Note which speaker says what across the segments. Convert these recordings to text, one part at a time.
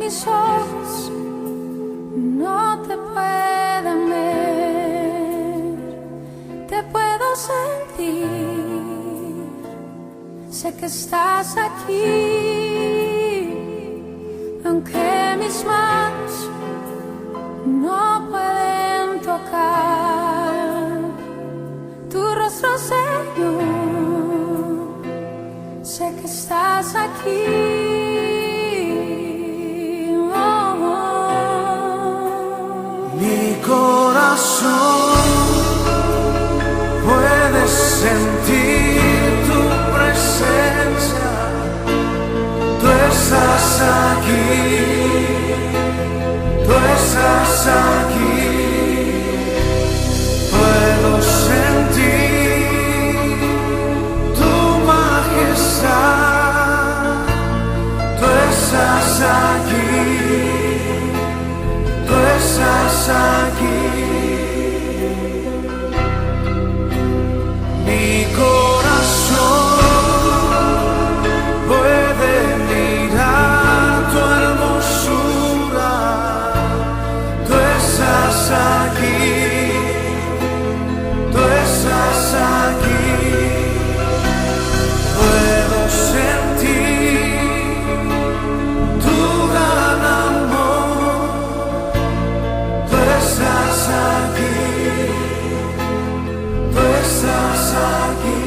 Speaker 1: mis ojos no te pueden ver, te puedo sentir, sé que estás aquí, aunque mis manos no pueden tocar tu rostro, Señor, sé que estás aquí.
Speaker 2: Mi corazón puede sentir tu presencia, tú estás aquí, tú estás aquí. Puedo sentir tu majestad, tú estás aquí, tú estás aquí. Mi corazón puede mirar tu hermosura, tú estás aquí, tú estás aquí. Puedo sentir tu gran amor, tú estás aquí, tú estás aquí.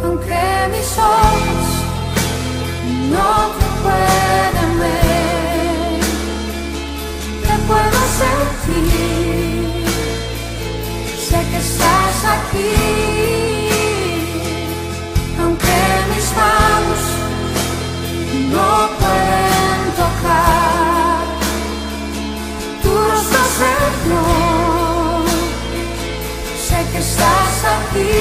Speaker 1: Aunque mis ojos no te pueden ver, te puedo sentir, sé que estás aquí, aunque mis manos no pueden tocar tu rostro, Señor, sé que estás aquí.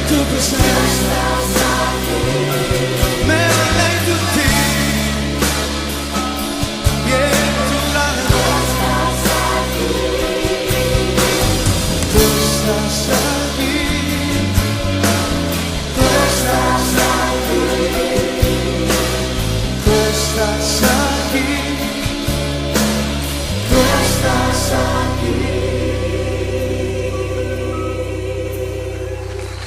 Speaker 2: Tu presencia.